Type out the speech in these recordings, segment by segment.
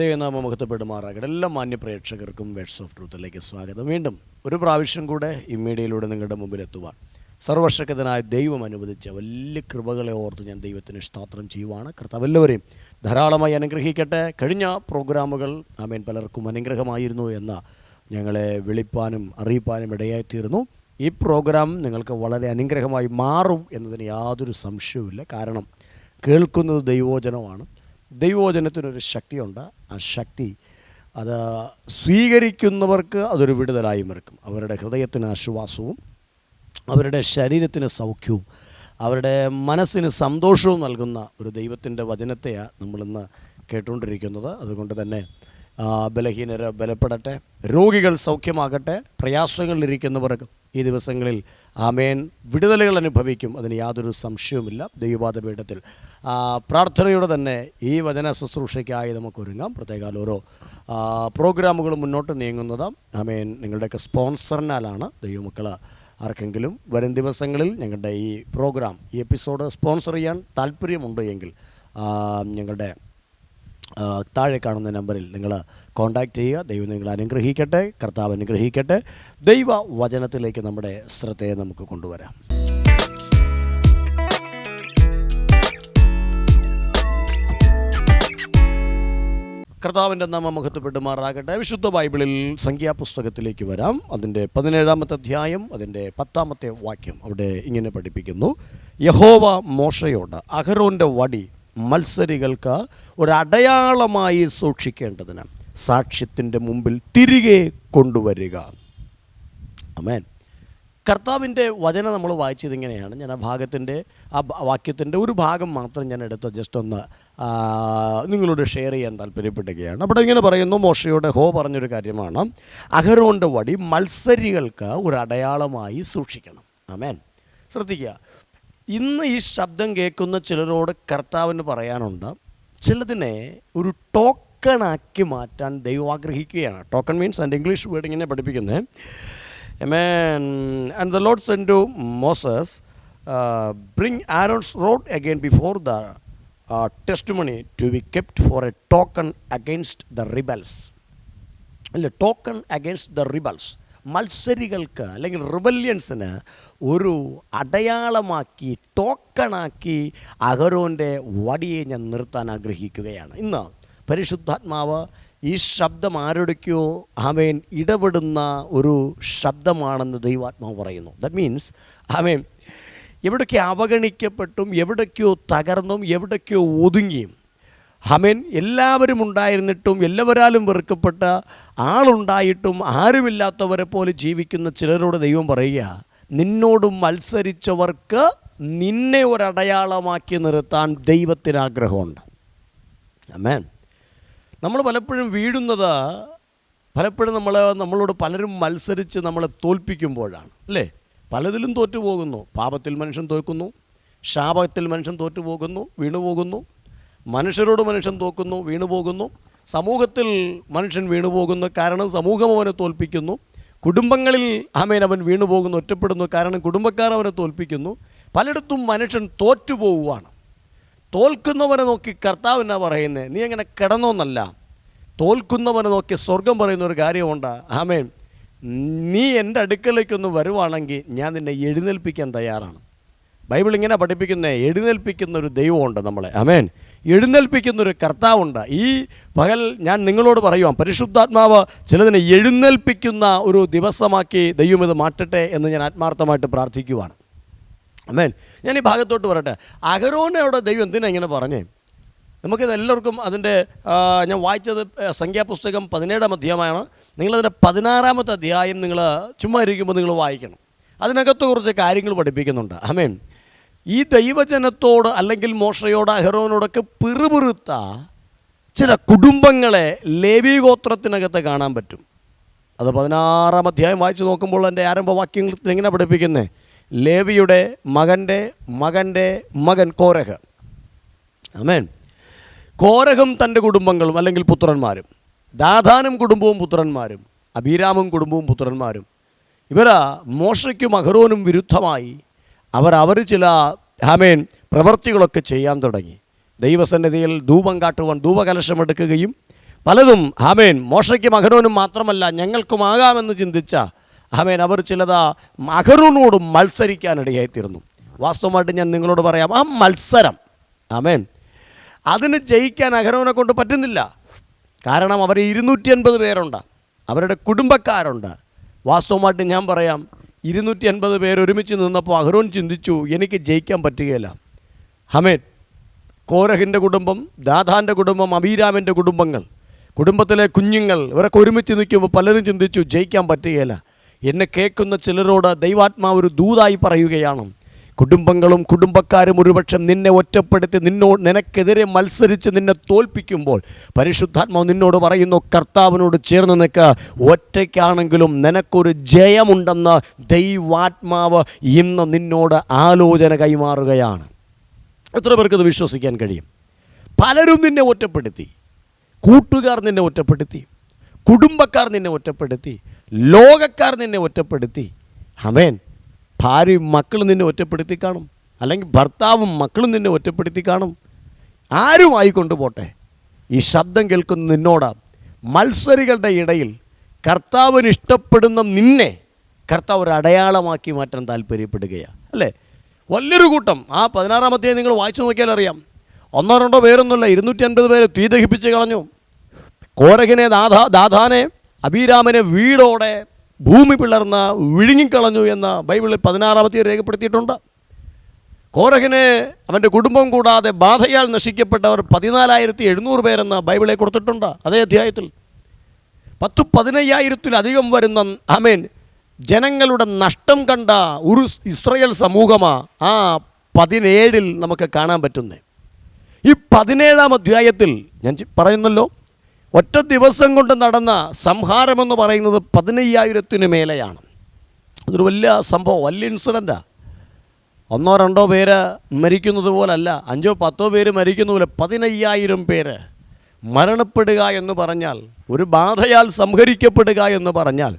ദൈവനാമം മഹത്വപ്പെടുമാറാകട്ടെ. എല്ലാ മാന്യ പ്രേക്ഷകർക്കും വേർഡ്സ് ഓഫ് ട്രൂത്തിലേക്ക് സ്വാഗതം. വീണ്ടും ഒരു പ്രാവശ്യം കൂടെ ഈ മീഡിയയിലൂടെ നിങ്ങളുടെ മുമ്പിൽ എത്തുവാൻ സർവശക്തനായ ദൈവം അനുവദിച്ച വലിയ കൃപകളെ ഓർത്ത് ഞാൻ ദൈവത്തിന് സ്തോത്രം ചെയ്യുവാണ്. കർത്താവ് എല്ലാവരെയും ധാരാളമായി അനുഗ്രഹിക്കട്ടെ. കഴിഞ്ഞ പ്രോഗ്രാമുകൾ ആമേൻ പലർക്കും അനുഗ്രഹമായിരുന്നു എന്ന് ഞങ്ങളെ വിളിപ്പാനും അറിയിപ്പാനും ഇടയായിത്തീർന്നു. ഈ പ്രോഗ്രാം നിങ്ങൾക്ക് വളരെ അനുഗ്രഹമായി മാറും എന്നതിന് യാതൊരു സംശയവുമില്ല. കാരണം കേൾക്കുന്നത് ദൈവവചനമാണ്. ദൈവവചനത്തിനൊരു ശക്തിയുണ്ട്. ആ ശക്തി അത് സ്വീകരിക്കുന്നവർക്ക് അതൊരു വിടുതലായി മാറും. അവരുടെ ഹൃദയത്തിന് ആശ്വാസവും അവരുടെ ശരീരത്തിന് സൗഖ്യവും അവരുടെ മനസ്സിന് സന്തോഷവും നൽകുന്ന ഒരു ദൈവത്തിൻ്റെ വചനത്തെയാണ് നമ്മളിന്ന് കേട്ടുകൊണ്ടിരിക്കുന്നത്. അതുകൊണ്ട് തന്നെ ബലഹീനർ ബലപ്പെടട്ടെ, രോഗികൾ സൗഖ്യമാകട്ടെ, പ്രയാസങ്ങളിലിരിക്കുന്നവർക്ക് ഈ ദിവസങ്ങളിൽ ആമേൻ വിടുതലുകൾ അനുഭവിക്കും. അതിന് യാതൊരു സംശയവുമില്ല. ദൈവപാദപീഠത്തിൽ പ്രാർത്ഥനയോടെ തന്നെ ഈ വചന ശുശ്രൂഷയ്ക്കായി നമുക്കൊരുങ്ങാം. പ്രത്യേകാൽ ഓരോ പ്രോഗ്രാമുകൾ മുന്നോട്ട് നീങ്ങുന്നത് ആമേൻ നിങ്ങളുടെയൊക്കെ സ്പോൺസറിനാലാണ്. ദൈവമക്കൾ ആർക്കെങ്കിലും വരും ദിവസങ്ങളിൽ ഞങ്ങളുടെ ഈ പ്രോഗ്രാം ഈ എപ്പിസോഡ് സ്പോൺസർ ചെയ്യാൻ താല്പര്യമുണ്ട് എങ്കിൽ ഞങ്ങളുടെ താഴെ കാണുന്ന നമ്പറിൽ നിങ്ങൾ കോൺടാക്റ്റ് ചെയ്യുക. ദൈവം നിങ്ങളെ അനുഗ്രഹിക്കട്ടെ, കർത്താവ് അനുഗ്രഹിക്കട്ടെ. ദൈവ വചനത്തിലേക്ക് നമ്മുടെ ശ്രദ്ധയെ നമുക്ക് കൊണ്ടുവരാം. കർത്താവിൻ്റെ നാമം മഹത്വപ്പെടുമാറാകട്ടെ. വിശുദ്ധ ബൈബിളിൽ സംഖ്യാപുസ്തകത്തിലേക്ക് വരാം. അതിൻ്റെ 17-ാമത്തെ അധ്യായം അതിൻ്റെ 10-ാമത്തെ വാക്യം അവിടെ ഇങ്ങനെ പഠിപ്പിക്കുന്നു: യഹോവ മോശയോട് അഹരോൻ്റെ വടി മത്സരികൾക്ക് ഒരടയാളമായി സൂക്ഷിക്കേണ്ടതിന് സാക്ഷ്യത്തിൻ്റെ മുമ്പിൽ തിരികെ കൊണ്ടുവരിക. ആമേൻ. കർത്താവിൻ്റെ വചനം നമ്മൾ വായിച്ചത് ഇങ്ങനെയാണ്. ഞാൻ ആ വാക്യത്തിൻ്റെ ഒരു ഭാഗം മാത്രം ഞാൻ എടുത്ത് ജസ്റ്റ് ഒന്ന് നിങ്ങളോട് ഷെയർ ചെയ്യാൻ താല്പര്യപ്പെടുകയാണ്. അവിടെ ഇങ്ങനെ പറയുന്നു, മോശയോട് പറഞ്ഞൊരു കാര്യമാണ്, അഹരോൻ്റെ വടി മത്സരികൾക്ക് ഒരു അടയാളമായി സൂക്ഷിക്കണം. ആമേൻ. ശ്രദ്ധിക്കുക, ഇന്ന് ഈ ശബ്ദം കേൾക്കുന്ന ചിലരോട് കർത്താവിന് പറയാനുണ്ട്, ചിലതിനെ ഒരു ടോക്കണാക്കി മാറ്റാൻ ദൈവം ആഗ്രഹിക്കുകയാണ്. ടോക്കൺ മീൻസ് അതിൻ്റെ ഇംഗ്ലീഷ് വേർഡ് ഇങ്ങനെ പഠിപ്പിക്കുന്നത്, Amen. And the Lord said to Moses, bring Aaron's rod again before the testimony to be kept for a token against the rebels. Token against the rebels. മത്സരികൾക്ക് അല്ലെങ്കിൽ റിബല്യൻസിന് ഒരു അടയാളമാക്കി ടോക്കണാക്കി അഹരോൻ്റെ വടിയെ ഞാൻ നിർത്താൻ ആഗ്രഹിക്കുകയാണ്. ഇന്ന് പരിശുദ്ധാത്മാവ് ഈ ശബ്ദം ആരോടൊക്കെയോ ആമേൻ ഇടപെടുന്ന ഒരു ശബ്ദമാണെന്ന് ദൈവാത്മാവ് പറയുന്നു. ദാറ്റ് മീൻസ് ആമേൻ എവിടൊക്കെ അവഗണിക്കപ്പെട്ടും എവിടൊക്കെയോ തകർന്നും എവിടൊക്കെയോ ഒതുങ്ങിയും ആമേൻ എല്ലാവരും ഉണ്ടായിരുന്നിട്ടും എല്ലാവരാലും വെറുക്കപ്പെട്ട ആളുണ്ടായിട്ടും ആരുമില്ലാത്തവരെ പോലെ ജീവിക്കുന്ന ചിലരോട് ദൈവം പറയുക, നിന്നോട് മത്സരിച്ചവർക്ക് നിന്നെ ഒരടയാളമാക്കി നിർത്താൻ ദൈവത്തിന് ആഗ്രഹമുണ്ട്. ആമേൻ. നമ്മൾ പലപ്പോഴും വീഴുന്നത് പലപ്പോഴും നമ്മളോട് പലരും മത്സരിച്ച് നമ്മളെ തോൽപ്പിക്കുമ്പോഴാണ്, അല്ലേ? പലതിലും തോറ്റുപോകുന്നു. പാപത്തിൽ മനുഷ്യൻ തോൽക്കുന്നു, ശാപത്തിൽ മനുഷ്യൻ തോറ്റുപോകുന്നു, വീണുപോകുന്നു. മനുഷ്യരോട് മനുഷ്യൻ തോക്കുന്നു, വീണുപോകുന്നു. സമൂഹത്തിൽ മനുഷ്യൻ വീണുപോകുന്നു, കാരണം സമൂഹം അവനെ തോൽപ്പിക്കുന്നു. കുടുംബങ്ങളിൽ അവൻ വീണുപോകുന്നു, ഒറ്റപ്പെടുന്നു, കാരണം കുടുംബക്കാർ അവനെ തോൽപ്പിക്കുന്നു. പലയിടത്തും മനുഷ്യൻ തോറ്റുപോവുകയാണ്. തോൽക്കുന്നവനെ നോക്കി കർത്താവ് എന്നാ പറയുന്നത്? നീ അങ്ങനെ കിടന്നോന്നല്ല, തോൽക്കുന്നവനെ നോക്കി സ്വർഗം പറയുന്നൊരു കാര്യമുണ്ട്. ആമേൻ. നീ എൻ്റെ അടുക്കലേക്കൊന്ന് വരുവാണെങ്കിൽ ഞാൻ നിന്നെ എഴുന്നേൽപ്പിക്കാൻ തയ്യാറാണ്. ബൈബിൾ ഇങ്ങനെ പഠിപ്പിക്കുന്നത്, എഴുന്നേൽപ്പിക്കുന്നൊരു ദൈവമുണ്ട് നമ്മളെ. ആമേൻ. എഴുന്നേൽപ്പിക്കുന്നൊരു കർത്താവുണ്ട്. ഈ പകൽ ഞാൻ നിങ്ങളോട് പറയുവാൻ, പരിശുദ്ധാത്മാവ് ചിലതിനെ എഴുന്നേൽപ്പിക്കുന്ന ഒരു ദിവസമാക്കി ദൈവം ഇത് മാറ്റട്ടെ എന്ന് ഞാൻ ആത്മാർത്ഥമായിട്ട് പ്രാർത്ഥിക്കുവാണ്. ആമേൻ. ഞാൻ ഈ ഭാഗത്തോട്ട് വരട്ടെ. അഹരോനോട് ദൈവം എന്തിനാ ഇങ്ങനെ പറഞ്ഞേ? നമുക്കിത് എല്ലാവർക്കും അതിൻ്റെ ഞാൻ വായിച്ചത് സംഖ്യാപുസ്തകം 17-ാം അധ്യായമാണ്. നിങ്ങളതിൻ്റെ 16-ാമത്തെ അധ്യായം നിങ്ങൾ ചുമ്മാ ഇരിക്കുമ്പോൾ നിങ്ങൾ വായിക്കണം. അതിനകത്ത് കുറച്ച് കാര്യങ്ങൾ പഠിപ്പിക്കുന്നുണ്ട്. ആമേൻ. ഈ ദൈവജനത്തോട് അല്ലെങ്കിൽ മോശയോട് അഹരോനോടൊക്കെ പിറുപിറുത്ത ചില കുടുംബങ്ങളെ ലേവി ഗോത്രത്തിനകത്ത് കാണാൻ പറ്റും. അത് 16-ാം അധ്യായം വായിച്ച് നോക്കുമ്പോൾ എൻ്റെ ആരംഭവാക്യങ്ങൾ എങ്ങനെ പഠിപ്പിക്കുന്നത്? ലേവിയുടെ മകൻ്റെ മകൻ്റെ മകൻ കോരഹ്. ആമേൻ. കോരഹും തൻ്റെ കുടുംബങ്ങളും അല്ലെങ്കിൽ പുത്രന്മാരും, ദാഥാനും കുടുംബവും പുത്രന്മാരും, അബീരാമും കുടുംബവും പുത്രന്മാരും, ഇവരാ മോശയ്ക്കും അഹരോനും വിരുദ്ധമായി അവർ ചില ആമേൻ പ്രവൃത്തികളൊക്കെ ചെയ്യാൻ തുടങ്ങി. ദൈവസന്നിധിയിൽ ധൂപം കാട്ടുവാൻ ധൂപകലശമെടുക്കുകയും പലതും ആമേൻ മോശയ്ക്കും അഹരോനും മാത്രമല്ല ഞങ്ങൾക്കുമാകാമെന്ന് ചിന്തിച്ച ആമേൻ അവർ ചിലത് അഹരോനോട് മത്സരിക്കാനിടയായിത്തീർന്നു. വാസ്തവമായിട്ട് ഞാൻ നിങ്ങളോട് പറയാം, ആ മത്സരം ആമേൻ അതിന് ജയിക്കാൻ അഹരോനെ കൊണ്ട് പറ്റുന്നില്ല. കാരണം അവർ 250 പേരുണ്ട്, അവരുടെ കുടുംബക്കാരുണ്ട്. വാസ്തവമായിട്ട് ഞാൻ പറയാം, 250 പേർ ഒരുമിച്ച് നിന്നപ്പോൾ അഹരോൻ ചിന്തിച്ചു, എനിക്ക് ജയിക്കാൻ പറ്റുകയില്ല. ആമേൻ കോരഹിൻ്റെ കുടുംബം, ദാഥാൻ്റെ കുടുംബം, അബീരാമിൻ്റെ കുടുംബത്തിലെ കുഞ്ഞുങ്ങൾ ഇവരൊക്കെ ഒരുമിച്ച് നിൽക്കുമ്പോൾ പലരും ചിന്തിച്ചു ജയിക്കാൻ പറ്റുകയില്ല. എന്നെ കേൾക്കുന്ന ചിലരോട് ദൈവാത്മാവ് ഒരു ദൂതായി പറയുകയാണ്, കുടുംബങ്ങളും കുടുംബക്കാരും ഒരുപക്ഷെ നിന്നെ ഒറ്റപ്പെടുത്തി നിനക്കെതിരെ മത്സരിച്ച് നിന്നെ തോൽപ്പിക്കുമ്പോൾ പരിശുദ്ധാത്മാവ് നിന്നോട് പറയുന്നു, കർത്താവിനോട് ചേർന്ന് നിൽക്കുക. ഒറ്റയ്ക്കാണെങ്കിലും നിനക്കൊരു ജയമുണ്ടെന്ന് ദൈവാത്മാവ് ഇന്ന് നിന്നോട് ആലോചന കൈമാറുകയാണ്. എത്ര പേർക്ക് ഇത് വിശ്വസിക്കാൻ കഴിയും? പലരും നിന്നെ ഒറ്റപ്പെടുത്തി, കൂട്ടുകാർ നിന്നെ ഒറ്റപ്പെടുത്തി, കുടുംബക്കാർ നിന്നെ ഒറ്റപ്പെടുത്തി, ലോകക്കാർ നിന്നെ ഒറ്റപ്പെടുത്തി. ആമേൻ ഭാര്യയും മക്കളും നിന്നെ ഒറ്റപ്പെടുത്തി കാണും, അല്ലെങ്കിൽ ഭർത്താവും മക്കളും നിന്നെ ഒറ്റപ്പെടുത്തി കാണും. ആരും ആയിക്കൊണ്ട് പോട്ടെ, ഈ ശബ്ദം കേൾക്കുന്ന നിന്നോട് മത്സരികളുടെ ഇടയിൽ കർത്താവിന് ഇഷ്ടപ്പെടുന്ന നിന്നെ കർത്താവ് ഒരു അടയാളമാക്കി മാറ്റാൻ താല്പര്യപ്പെടുകയാണ്, അല്ലേ? വലിയൊരു കൂട്ടം, ആ 16-ാമത്തെ നിങ്ങൾ വായിച്ചു നോക്കിയാൽ അറിയാം, 1-2 പേരൊന്നുമല്ല, 250 പേരെ തീ ദഹിപ്പിച്ച് കളഞ്ഞു. കോരഹിനെ ദാഥാനെ അബീരാമിനെ വീടോടെ ഭൂമി പിളർന്ന് വിഴുങ്ങിക്കളഞ്ഞു എന്ന് ബൈബിളിൽ 16-ാമത്തെ രേഖപ്പെടുത്തിയിട്ടുണ്ട്. കോരഹിനെ അവൻ്റെ കുടുംബം കൂടാതെ ബാധയാൽ നശിക്കപ്പെട്ടവർ 14,700 പേരെന്ന് ബൈബിളെ കൊടുത്തിട്ടുണ്ട്. അതേ അധ്യായത്തിൽ 10-15,000-ത്തിലധികം വരുന്ന ആമേൻ ജനങ്ങളുടെ നഷ്ടം കണ്ട ഒരു ഇസ്രായേൽ സമൂഹമാണ് ആ 17-ൽ നമുക്ക് കാണാൻ പറ്റുന്നത്. ഈ 17-ാം അധ്യായത്തിൽ ഞാൻ പറയുന്നല്ലോ, ഒറ്റ ദിവസം കൊണ്ട് നടന്ന സംഹാരമെന്ന് പറയുന്നത് 15,000-ത്തിന് മേലെയാണ്. അതൊരു വലിയ സംഭവം, വലിയ ഇൻസിഡൻറ്റാണ്. 1-2 പേര് മരിക്കുന്നത് പോലല്ല, 5-10 പേര് മരിക്കുന്ന പോലെ 15,000 പേര് മരണപ്പെടുക എന്ന് പറഞ്ഞാൽ, ഒരു ബാധയാൽ സംഹരിക്കപ്പെടുക എന്ന് പറഞ്ഞാൽ,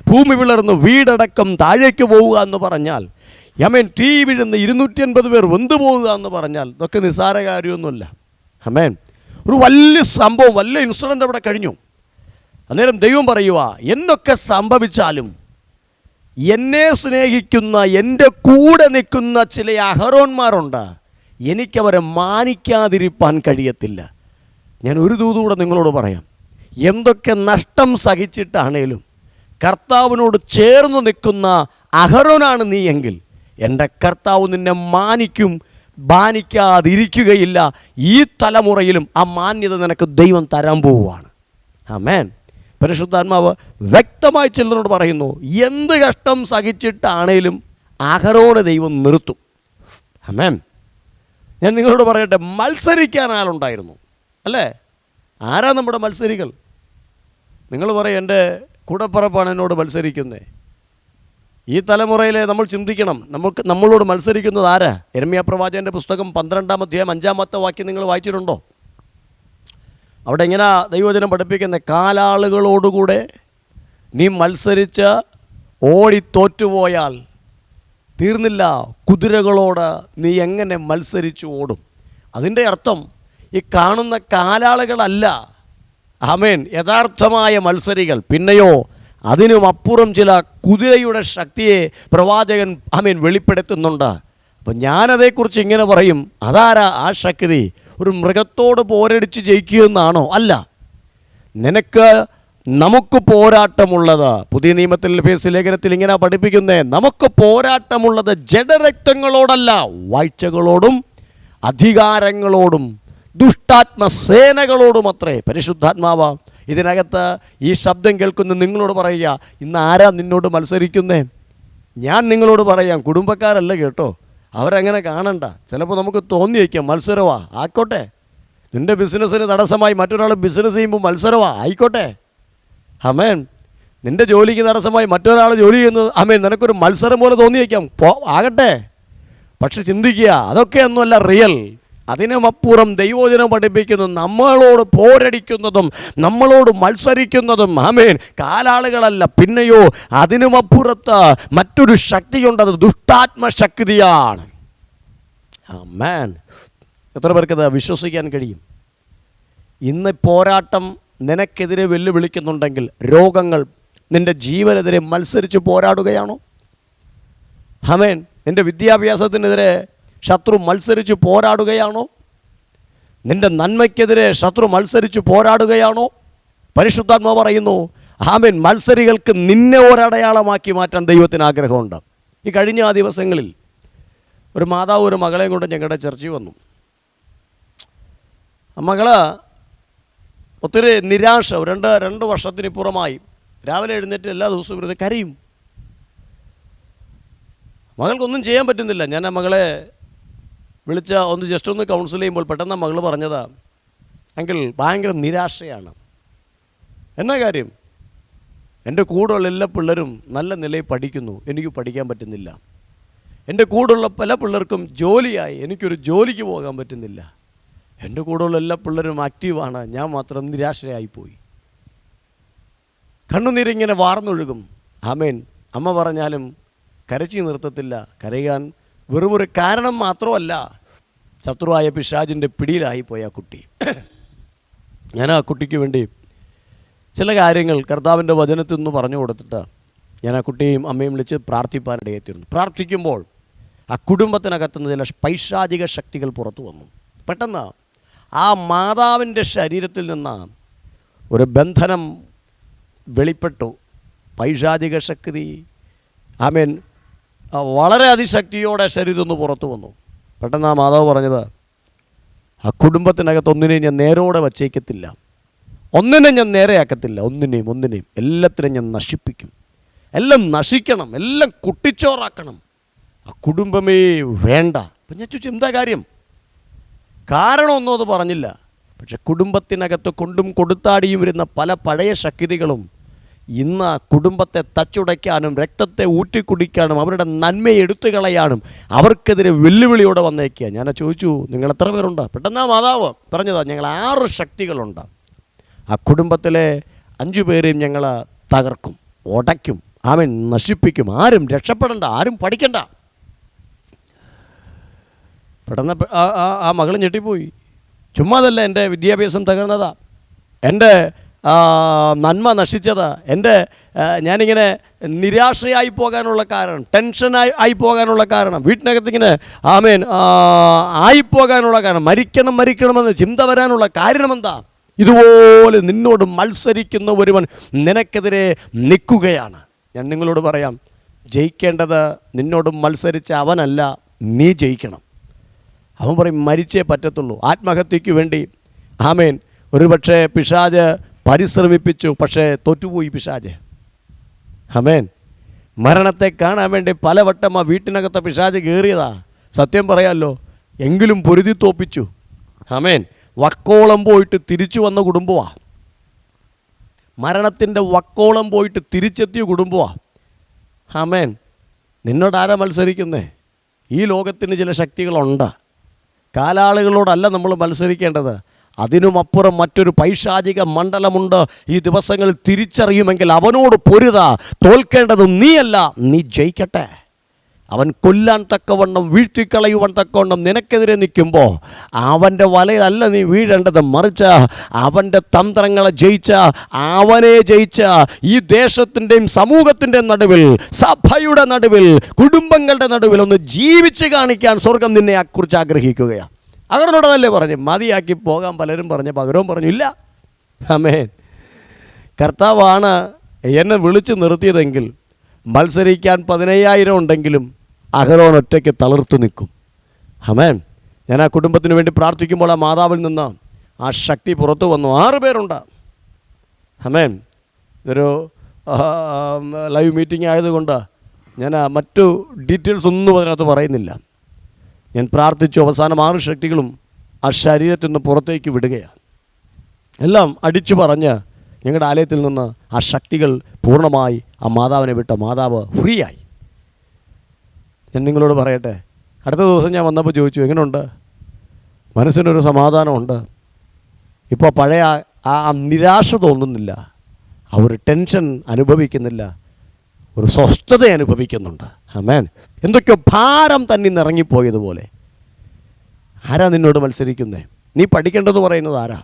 ഭൂമി പിളർന്ന് വീടടക്കം താഴേക്ക് പോവുക എന്ന് പറഞ്ഞാൽ, ആമേൻ തീ വീഴുന്ന 250 പേർ വെന്തു പോവുക എന്ന് പറഞ്ഞാൽ, ഇതൊക്കെ നിസ്സാര കാര്യമൊന്നുമില്ല. ആമേൻ ഒരു വലിയ സംഭവം, വലിയ ഇൻസിഡൻ്റ് അവിടെ കഴിഞ്ഞു. അന്നേരം ദൈവം പറയുക, എന്നൊക്കെ സംഭവിച്ചാലും എന്നെ സ്നേഹിക്കുന്ന എൻ്റെ കൂടെ നിൽക്കുന്ന ചില അഹരോന്മാരുണ്ട്, എനിക്കവരെ മാനിക്കാതിരിക്കാൻ കഴിയത്തില്ല. ഞാൻ ഒരു ദൂതുകൂടെ നിങ്ങളോട് പറയാം, എന്തൊക്കെ നഷ്ടം സഹിച്ചിട്ടാണേലും കർത്താവിനോട് ചേർന്ന് നിൽക്കുന്ന അഹരോനാണ് നീ എങ്കിൽ എൻ്റെ കർത്താവ് നിന്നെ മാനിക്കാതിരിക്കുകയില്ല. ഈ തലമുറയിലും ആ മാന്യത നിനക്ക് ദൈവം തരാൻ പോവുകയാണ്. ആമേൻ. പരിശുദ്ധാത്മാവ് വ്യക്തമായി ചിലരോട് പറയുന്നു, എന്ത് കഷ്ടം സഹിച്ചിട്ടാണേലും അഹരോനെ ദൈവം നിർത്തും. ആമേൻ. ഞാൻ നിങ്ങളോട് പറയട്ടെ, മത്സരിക്കാൻ ആളുണ്ടായിരുന്നു, അല്ലേ? ആരാ നമ്മുടെ മത്സരികൾ? നിങ്ങൾ പറയും, എൻ്റെ കൂടപ്പറപ്പാണ് എന്നോട് മത്സരിക്കുന്നത്. ഈ തലമുറയിലെ നമ്മൾ ചിന്തിക്കണം, നമ്മളോട് മത്സരിക്കുന്നത് ആരാ? യിരെമ്യാ പ്രവാചകൻ്റെ പുസ്തകം 12-ാം അധ്യായം 5-ാമത്തെ വാക്യം നിങ്ങൾ വായിച്ചിട്ടുണ്ടോ? അവിടെ എങ്ങനെ ദൈവവചനം പഠിപ്പിക്കുന്നത്? കാലാളുകളോടുകൂടെ നീ മത്സരിച്ച് ഓടി തോറ്റുപോയാൽ തീർന്നില്ല, കുതിരകളോട് നീ എങ്ങനെ മത്സരിച്ച് ഓടും? അതിൻ്റെ അർത്ഥം ഈ കാണുന്ന കാലാളുകളല്ല ആമേൻ യഥാർത്ഥമായ മത്സരികൾ. പിന്നെയോ അതിനുമപ്പുറം ചില കുതിരയുടെ ശക്തിയെ പ്രവാചകൻ ആമേൻ വെളിപ്പെടുത്തുന്നുണ്ട്. അപ്പം ഞാനതേക്കുറിച്ച് ഇങ്ങനെ പറയും, അതാരാ ആ ശക്തി? ഒരു മൃഗത്തോട് പോരടിച്ച് ജയിക്കുമെന്നാണോ? അല്ല. നമുക്ക് പോരാട്ടമുള്ളത്, പുതിയ നിയമത്തിൽ എഫേസ്യ ലേഖനത്തിൽ ഇങ്ങനെ പഠിപ്പിക്കുന്നത്, നമുക്ക് പോരാട്ടമുള്ളത് ജഡരക്തങ്ങളോടല്ല, വാഴ്ചകളോടും അധികാരങ്ങളോടും ദുഷ്ടാത്മസേനകളോടും അത്രേ. പരിശുദ്ധാത്മാവ് ഇതിനകത്ത് ഈ ശബ്ദം കേൾക്കുന്ന നിങ്ങളോട് പറയുക, ഇന്ന് ആരാ നിന്നോട് മത്സരിക്കുന്നേ? ഞാൻ നിങ്ങളോട് പറയാം, കുടുംബക്കാരല്ല കേട്ടോ, അവരങ്ങനെ കാണണ്ട. ചിലപ്പോൾ നമുക്ക് തോന്നിയേക്കാം മത്സരമാ, ആയിക്കോട്ടെ. നിൻ്റെ ബിസിനസ്സിന് തടസ്സമായി മറ്റൊരാൾ ബിസിനസ് ചെയ്യുമ്പോൾ മത്സരമാ, ആയിക്കോട്ടെ. ആമേൻ. നിൻ്റെ ജോലിക്ക് തടസ്സമായി മറ്റൊരാൾ ജോലി ചെയ്യുന്നത് ആമേൻ നിനക്കൊരു മത്സരം പോലെ തോന്നിയേക്കാം, ആകട്ടെ. പക്ഷെ ചിന്തിക്കുക, അതൊക്കെയൊന്നുമല്ല റിയൽ. അതിനുമപ്പുറം ദൈവവചനം പഠിപ്പിക്കുന്നു, നമ്മളോട് പോരടിക്കുന്നതും നമ്മളോട് മത്സരിക്കുന്നതും ആമേൻ കാലാളുകളല്ല, പിന്നെയോ അതിനുമപ്പുറത്ത് മറ്റൊരു ശക്തിയുണ്ട്, അത് ദുഷ്ടാത്മശക്തിയാണ്. ആമേൻ. എത്ര പേർക്കത് വിശ്വസിക്കാൻ കഴിയും? ഇന്ന് പോരാട്ടം നിനക്കെതിരെ വെല്ലുവിളിക്കുന്നുണ്ടെങ്കിൽ, രോഗങ്ങൾ നിൻ്റെ ജീവനെതിരെ മത്സരിച്ച് പോരാടുകയാണോ? ആമേൻ. നിൻ്റെ വിദ്യാഭ്യാസത്തിനെതിരെ ശത്രു മത്സരിച്ച് പോരാടുകയാണോ? നിൻ്റെ നന്മയ്ക്കെതിരെ ശത്രു മത്സരിച്ച് പോരാടുകയാണോ? പരിശുദ്ധാത്മാവ് പറയുന്നു, ആമേൻ, മത്സരികൾക്ക് നിന്നെ ഒരടയാളമാക്കി മാറ്റാൻ ദൈവത്തിന് ആഗ്രഹമുണ്ട്. ഈ കഴിഞ്ഞ ആ ദിവസങ്ങളിൽ ഒരു മാതാവ് ഒരു മകളെയും കൊണ്ട് ഞങ്ങളുടെ ചർച്ചിൽ വന്നു. ആ മകള് ഒത്തിരി നിരാശ, രണ്ട് വർഷത്തിനിപ്പുറമായി രാവിലെ എഴുന്നേറ്റ് എല്ലാ ദിവസവും വെറുതെ കരയും. മകൾക്കൊന്നും ചെയ്യാൻ പറ്റുന്നില്ല. ഞാൻ ആ മകളെ വിളിച്ച ജസ്റ്റ് ഒന്ന് കൗൺസിൽ ചെയ്യുമ്പോൾ പെട്ടെന്ന് മകൾ പറഞ്ഞതാ, അങ്കിൾ ഭയങ്കര നിരാശയാണ്. എന്നാ കാര്യം? എൻ്റെ കൂടെയുള്ള എല്ലാ പിള്ളേരും നല്ല നിലയിൽ പഠിക്കുന്നു, എനിക്ക് പഠിക്കാൻ പറ്റുന്നില്ല. എൻ്റെ കൂടെയുള്ള പല പിള്ളേർക്കും ജോലിയായി, എനിക്കൊരു ജോലിക്ക് പോകാൻ പറ്റുന്നില്ല. എൻ്റെ കൂടെയുള്ള എല്ലാ പിള്ളേരും ആക്റ്റീവാണ്, ഞാൻ മാത്രം നിരാശയായിപ്പോയി. കണ്ണുനീരിങ്ങനെ വാർന്നൊഴുകും. ആമേൻ. അമ്മ പറഞ്ഞാലും കരച്ചു നിർത്തത്തില്ല. കരയാൻ വെറുമൊരു കാരണം മാത്രമല്ല, ശത്രുവായ പിശാചിൻ്റെ പിടിയിലായിപ്പോയി ആ കുട്ടി. ഞാൻ ആ കുട്ടിക്ക് വേണ്ടി ചില കാര്യങ്ങൾ കർത്താവിൻ്റെ വചനത്തിൽ നിന്ന് പറഞ്ഞു കൊടുത്തിട്ട് ഞാൻ ആ കുട്ടിയും അമ്മയും വിളിച്ച് പ്രാർത്ഥിപ്പാനിടയെത്തിയിരുന്നു. പ്രാർത്ഥിക്കുമ്പോൾ ആ കുടുംബത്തിനകത്തുനിന്ന് ചില പൈശാചിക ശക്തികൾ പുറത്തു വന്നു. പെട്ടെന്ന് ആ മാതാവിൻ്റെ ശരീരത്തിൽ നിന്ന് ഒരു ബന്ധനം വെളിപ്പെട്ടു. പൈശാചിക ശക്തി, ആമേൻ, വളരെ അതിശക്തിയോടെ ശരീരത്തിൽ നിന്ന് പുറത്തു വന്നു. പെട്ടെന്ന് ആ മാതാവ് പറഞ്ഞത്, ആ കുടുംബത്തിനകത്ത് ഒന്നിനെയും ഞാൻ നേരോടെ വച്ചേക്കത്തില്ല, ഒന്നിനെ ഞാൻ നേരെയാക്കത്തില്ല, ഒന്നിനെയും എല്ലാത്തിനെയും ഞാൻ നശിപ്പിക്കും. എല്ലാം നശിക്കണം, എല്ലാം കുട്ടിച്ചോറാക്കണം, ആ കുടുംബമേ വേണ്ട. അപ്പം ഞാൻ ചോദിച്ചു, എന്താ കാര്യം? കാരണമൊന്നും അത് പറഞ്ഞില്ല. പക്ഷെ കുടുംബത്തിനകത്ത് കൊണ്ടും കൊടുത്താടിയും വരുന്ന പല പഴയ ശക്തികളും ഇന്ന് കുടുംബത്തെ തച്ചുടയ്ക്കാനും രക്തത്തെ ഊറ്റിക്കുടിക്കാനും അവരുടെ നന്മയെ എടുത്തു കളയാനും അവർക്കെതിരെ വെല്ലുവിളിയോടെ വന്നേക്കുക. ഞാൻ ചോദിച്ചു, നിങ്ങൾ എത്ര പേരുണ്ട്? പെട്ടെന്ന് ആ മാതാവ് പറഞ്ഞതാ, ഞങ്ങൾ 6 ശക്തികളുണ്ട്. ആ കുടുംബത്തിലെ 5 പേരെയും ഞങ്ങൾ തകർക്കും, ഉടയ്ക്കും, ആമേൻ, നശിപ്പിക്കും. ആരും രക്ഷപ്പെടണ്ട, ആരും പഠിക്കണ്ട. പെട്ടെന്ന് ആ മകൾ ഞെട്ടിപ്പോയി. ചുമ്മാതല്ല എൻ്റെ വിദ്യാഭ്യാസം തകർന്നതാ, എൻ്റെ നന്മ നശിച്ചതാ, എൻ്റെ ഞാനിങ്ങനെ നിരാശയായി പോകാനുള്ള കാരണം, ടെൻഷനായി പോകാനുള്ള കാരണം, വീട്ടിനകത്തിങ്ങനെ ആമേൻ ആയിപ്പോകാനുള്ള കാരണം, മരിക്കണമെന്ന് ചിന്ത വരാനുള്ള കാരണമെന്താ? ഇതുപോലെ നിന്നോട് മത്സരിക്കുന്ന ഒരുവൻ നിനക്കെതിരെ നിൽക്കുകയാണ്. ഞാൻ നിങ്ങളോട് പറയാം, ജയിക്കേണ്ടത് നിന്നോട് മത്സരിച്ച അവനല്ല, നീ ജയിക്കണം. അവൻ പറയും മരിച്ചേ പറ്റത്തുള്ളൂ. ആത്മഹത്യയ്ക്ക് വേണ്ടി ആമേൻ ഒരുപക്ഷെ പിശാച് പരിശ്രമിപ്പിച്ചു, പക്ഷേ തോറ്റുപോയി പിശാച്. ആമേൻ. മരണത്തെ കാണാൻ വേണ്ടി പലവട്ടം ആ വീട്ടിനകത്തെ പിശാച് കയറിയതാ, സത്യം പറയാമല്ലോ. എങ്കിലും പൊരുതി തോപ്പിച്ചു. ആമേൻ. വക്കോളം പോയിട്ട് തിരിച്ചു വന്ന കുടുംബമാണ്. മരണത്തിൻ്റെ വക്കോളം പോയിട്ട് തിരിച്ചെത്തിയ കുടുംബമാണ്. ആമേൻ. നിന്നോട് ആരാ മത്സരിക്കുന്നേ? ഈ ലോകത്തിന് ചില ശക്തികളുണ്ട്. കാലാളുകളോടല്ല നമ്മൾ മത്സരിക്കേണ്ടത്, അതിനുമപ്പുറം മറ്റൊരു പൈശാചിക മണ്ഡലമുണ്ട്. ഈ ദിവസങ്ങളിൽ തിരിച്ചറിയുമെങ്കിൽ അവനോട് പൊരുതാ. തോൽക്കേണ്ടത് നീയല്ല, നീ ജയിക്കട്ടെ. അവൻ കൊല്ലാൻ തക്കവണ്ണം, വീഴ്ത്തിക്കളയുവാൻ തക്കവണ്ണം നിനക്കെതിരെ നിൽക്കുമ്പോൾ അവൻ്റെ വലയിലല്ല നീ വീഴേണ്ടത്, മറിച്ച് അവൻ്റെ തന്ത്രങ്ങളെ ജയിച്ച, അവനെ ജയിച്ച ഈ ദേശത്തിൻ്റെയും സമൂഹത്തിൻ്റെയും നടുവിൽ, സഭയുടെ നടുവിൽ, കുടുംബങ്ങളുടെ നടുവിൽ ഒന്ന് ജീവിച്ച് കാണിക്കാൻ സ്വർഗം നിന്നെ കുറിച്ച് ആഗ്രഹിക്കുകയാണ്. അവരോടല്ലേ പറഞ്ഞു മതിയാക്കി പോകാൻ പലരും പറഞ്ഞു. പകരവും പറഞ്ഞു ഇല്ല. ആമേൻ. കർത്താവാണ് എന്നെ വിളിച്ചു നിർത്തിയതെങ്കിൽ മത്സരിക്കാൻ 15,000 ഉണ്ടെങ്കിലും അഹരോൻ ഒറ്റയ്ക്ക് തളർത്തു നിൽക്കും. ആമേൻ. ഞാൻ ആ കുടുംബത്തിന് വേണ്ടി പ്രാർത്ഥിക്കുമ്പോൾ ആ മാതാവിൽ നിന്ന് ആ ശക്തി പുറത്തു വന്നു. 6 പേരുണ്ട്. ആമേൻ. ഇതൊരു ലൈവ് മീറ്റിംഗ് ആയതുകൊണ്ട് ഞാൻ മറ്റു ഡീറ്റെയിൽസ് ഒന്നും അതിനകത്ത് പറയുന്നില്ല. ഞാൻ പ്രാർത്ഥിച്ചു. അവസാനം 6 ശക്തികളും ആ ശരീരത്തിൽ നിന്ന് പുറത്തേക്ക് വിടുകയാണ്. എല്ലാം അടിച്ചു പറഞ്ഞ് ഞങ്ങളുടെ ആലയത്തിൽ നിന്ന് ആ ശക്തികൾ പൂർണ്ണമായി ആ മാതാവിനെ വിട്ട മാതാവ് ഫ്രീ ആയി. ഞാൻ നിങ്ങളോട് പറയട്ടെ, അടുത്ത ദിവസം ഞാൻ വന്നപ്പോൾ ചോദിച്ചു, എങ്ങനെയുണ്ട്? മനസ്സിനൊരു സമാധാനമുണ്ട്. ഇപ്പോൾ പഴയ ആ നിരാശ തോന്നുന്നില്ല, ആ ഒരു ടെൻഷൻ അനുഭവിക്കുന്നില്ല, ഒരു സ്വസ്ഥത അനുഭവിക്കുന്നുണ്ട്. ആമേൻ. എന്തൊക്കെയോ ഭാരം തന്നെ ഇറങ്ങിപ്പോയതുപോലെ. ആരാ നിന്നോട് മത്സരിക്കുന്നേ? നീ പഠിക്കേണ്ടതെന്ന് പറയുന്നത് ആരാ?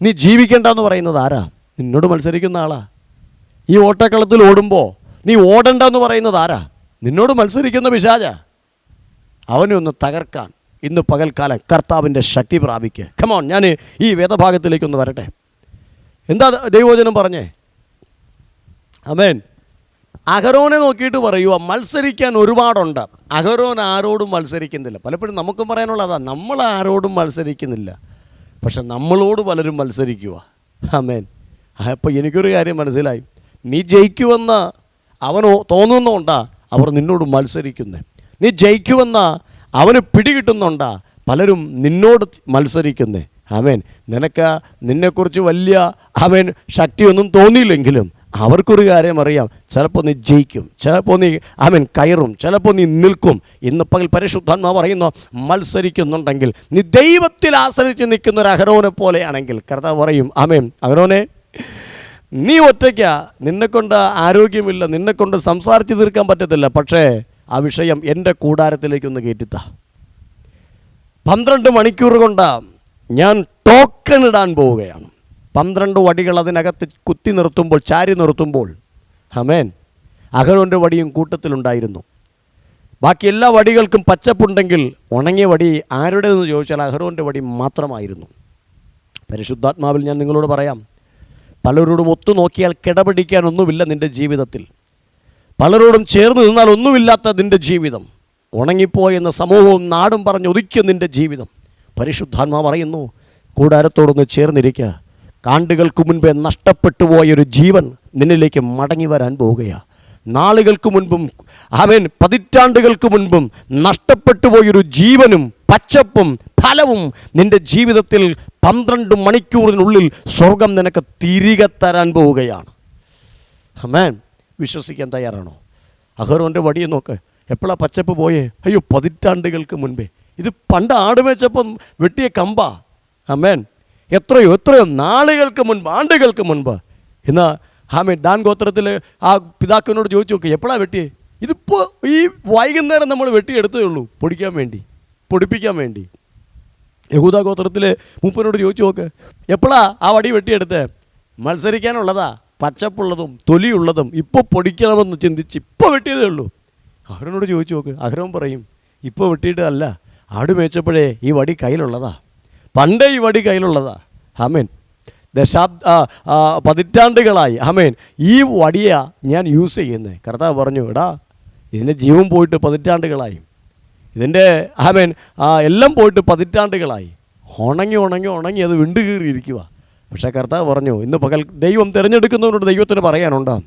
നീ ജീവിക്കണ്ടെന്ന് പറയുന്നത് ആരാ? നിന്നോട് മത്സരിക്കുന്ന ആളാ. ഈ ഓട്ടക്കളത്തിൽ ഓടുമ്പോൾ നീ ഓടണ്ടെന്ന് പറയുന്നത് ആരാ? നിന്നോട് മത്സരിക്കുന്ന പിശാചാ. അവനെ ഒന്ന് തകർക്കാൻ ഇന്ന് പകൽക്കാലം കർത്താവിൻ്റെ ശക്തി പ്രാപിക്കുക. കമോൺ, ഞാൻ ഈ വേദഭാഗത്തിലേക്കൊന്ന് വരട്ടെ. എന്താ ദൈവവചനം പറഞ്ഞേ? ആമേൻ. അഹരോനെ നോക്കിയിട്ട് പറയുക, മത്സരിക്കാൻ ഒരുപാടുണ്ട്. അഹരോൻ ആരോടും മത്സരിക്കുന്നില്ല. പലപ്പോഴും നമുക്കും പറയാനുള്ളതാ, നമ്മൾ ആരോടും മത്സരിക്കുന്നില്ല, പക്ഷെ നമ്മളോട് പലരും മത്സരിക്കുക. ആമേൻ. അപ്പോൾ എനിക്കൊരു കാര്യം മനസ്സിലായി, നീ ജയിക്കുമെന്ന് അവനോ തോന്നുന്നുണ്ടാ അവർ നിന്നോട് മത്സരിക്കുന്നത്. നീ ജയിക്കുമെന്ന് അവന് പിടികിട്ടുന്നുണ്ടാ പലരും നിന്നോട് മത്സരിക്കുന്നേ. ആമേൻ. നിന്നെക്കുറിച്ച് വലിയ ശക്തിയൊന്നും തോന്നിയില്ലെങ്കിലും അവർക്കൊരു കാര്യം അറിയാം, ചിലപ്പോൾ നീ ജയിക്കും, ചിലപ്പോൾ നീ കയറും, ചിലപ്പോൾ നീ നിൽക്കും. ഇന്ന് പകൽ പരിശുദ്ധാത്മാവ് പറയുന്നു, മത്സരിക്കുന്നുണ്ടെങ്കിൽ നീ ദൈവത്തിൽ ആശ്രയിച്ച് നിൽക്കുന്ന ഒരു അഹരോനെ പോലെയാണെങ്കിൽ കർത്താവ് പറയും, ആമേൻ, അഹരോനെ നീ ഒറ്റയ്ക്കാ, നിന്നെക്കൊണ്ട് ആരോഗ്യമില്ല, നിന്നെക്കൊണ്ട് സംസാരിച്ച് തീർക്കാൻ പറ്റത്തില്ല, പക്ഷേ ആ വിഷയം എൻ്റെ കൂടാരത്തിലേക്കൊന്ന് കയറ്റിത്താ. 12 മണിക്കൂർ കൊണ്ട് ഞാൻ ടോക്കൺ ഇടാൻ പോവുകയാണ്. 12 വടികൾ അതിനകത്ത് കുത്തി നിർത്തുമ്പോൾ, ചാരി നിർത്തുമ്പോൾ, ആമേൻ, അഹരോൻ്റെ വടിയും കൂട്ടത്തിലുണ്ടായിരുന്നു. ബാക്കി എല്ലാ വടികൾക്കും പച്ചപ്പുണ്ടെങ്കിൽ ഉണങ്ങിയ വടി ആരുടേതെന്ന് ചോദിച്ചാൽ അഹരോൻ്റെ വടി മാത്രമായിരുന്നു. പരിശുദ്ധാത്മാവിൽ ഞാൻ നിങ്ങളോട് പറയാം, പലരോടും ഒത്തു നോക്കിയാൽ കിടപിടിക്കാൻ ഒന്നുമില്ല നിൻ്റെ ജീവിതത്തിൽ. പലരോടും ചേർന്ന് നിന്നാൽ ഒന്നുമില്ലാത്ത നിൻ്റെ ജീവിതം, ഉണങ്ങിപ്പോയെന്ന സമൂഹവും നാടും പറഞ്ഞ് ഒതുക്കിയ നിൻ്റെ ജീവിതം. പരിശുദ്ധാത്മാവ് പറയുന്നു, കൂടാരത്തോടൊന്ന് ചേർന്നിരിക്കുക. കാണ്ടുകൾക്ക് മുൻപേ നഷ്ടപ്പെട്ടു പോയൊരു ജീവൻ നിന്നിലേക്ക് മടങ്ങി വരാൻ പോവുകയാണ്. നാളുകൾക്ക് മുൻപും പതിറ്റാണ്ടുകൾക്ക് മുൻപും നഷ്ടപ്പെട്ടു പോയൊരു ജീവനും പച്ചപ്പും ഫലവും നിൻ്റെ ജീവിതത്തിൽ 12 മണിക്കൂറിനുള്ളിൽ സ്വർഗം നിനക്ക് തിരികെ തരാൻ പോവുകയാണ്. ആമേൻ. വിശ്വസിക്കാൻ തയ്യാറാണോ? അഹരോൻ്റെ വടിയെ നോക്ക്, എപ്പോഴാണ് പച്ചപ്പ് പോയേ? അയ്യോ, പതിറ്റാണ്ടുകൾക്ക് മുൻപേ. ഇത് പണ്ട് ആടുമേച്ചപ്പം വെട്ടിയ കമ്പാ. ആമേൻ. എത്രയോ നാളുകൾക്ക് മുൻപ്, ആണ്ടുകൾക്ക് മുൻപ്. എന്നാൽ ദാൻ ഗോത്രത്തിൽ ആ പിതാക്കനോട് ചോദിച്ചു നോക്ക്, എപ്പോഴാണ് വെട്ടിയേ? ഇതിപ്പോൾ ഈ വൈകുന്നേരം നമ്മൾ വെട്ടിയെടുത്തേ ഉള്ളൂ, പൊടിപ്പിക്കാൻ വേണ്ടി. യഹൂദ ഗോത്രത്തിൽ മൂപ്പനോട് ചോദിച്ചു നോക്ക്, എപ്പോഴാ ആ വടി വെട്ടിയെടുത്തേ? മത്സരിക്കാനുള്ളതാ, പച്ചപ്പുള്ളതും തൊലിയുള്ളതും ഇപ്പോൾ പൊടിക്കണമെന്ന് ചിന്തിച്ച് ഇപ്പോൾ വെട്ടിയതേ ഉള്ളൂ. അഹരോനോട് ചോദിച്ചു നോക്ക്, അഹരോൻ പറയും, ഇപ്പോൾ വെട്ടിയിട്ടല്ല, ആട് മേച്ചപ്പോഴേ ഈ വടി കയ്യിലുള്ളതാ, പണ്ടേ ഈ വടി കയ്യിലുള്ളതാ. ആമേൻ. പതിറ്റാണ്ടുകളായി ഈ വടിയാ ഞാൻ യൂസ് ചെയ്യുന്നത്. കർത്താവ് പറഞ്ഞു, എടാ, ഇതിൻ്റെ ജീവൻ പോയിട്ട് പതിറ്റാണ്ടുകളായി, ഇതിൻ്റെ എല്ലാം പോയിട്ട് പതിറ്റാണ്ടുകളായി, ഉണങ്ങി അത് വിണ്ടുകീറിയിരിക്കുക. പക്ഷേ കർത്താവ് പറഞ്ഞു, ഇന്ന് പകൽ ദൈവം തിരഞ്ഞെടുക്കുന്നവരോട് ദൈവത്തിന് പറയാനുണ്ടോ?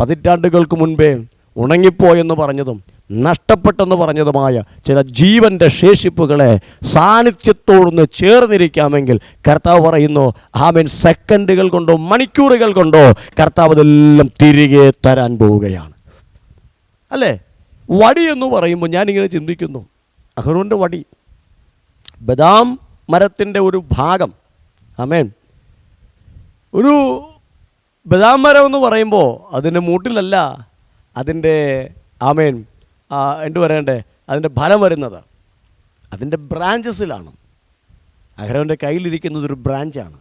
പതിറ്റാണ്ടുകൾക്ക് മുൻപേ ഉണങ്ങിപ്പോയെന്ന് പറഞ്ഞതും നഷ്ടപ്പെട്ടെന്ന് പറഞ്ഞതുമായ ചില ജീവൻ്റെ ശേഷിപ്പുകളെ സാന്നിധ്യത്തോടൊന്ന് ചേർന്നിരിക്കാമെങ്കിൽ കർത്താവ് പറയുന്നു, സെക്കൻഡുകൾ കൊണ്ടോ മണിക്കൂറുകൾ കൊണ്ടോ കർത്താവ് ഇതെല്ലാം തിരികെ തരാൻ പോവുകയാണ്. അല്ലേ? വടി എന്ന് പറയുമ്പോൾ ഞാനിങ്ങനെ ചിന്തിക്കുന്നു, അഹരോൻ്റെ വടി, ബദാം മരത്തിൻ്റെ ഒരു ഭാഗം. ഒരു ബദാം മരം എന്ന് പറയുമ്പോൾ അതിൻ്റെ മൂട്ടിലല്ല അതിൻ്റെ എന്തു പറയണ്ടേ, അതിൻ്റെ ഫലം വരുന്നത് അതിൻ്റെ ബ്രാഞ്ചസിലാണ്. അഹരോൻ്റെ കയ്യിലിരിക്കുന്നത് ഒരു ബ്രാഞ്ചാണ്,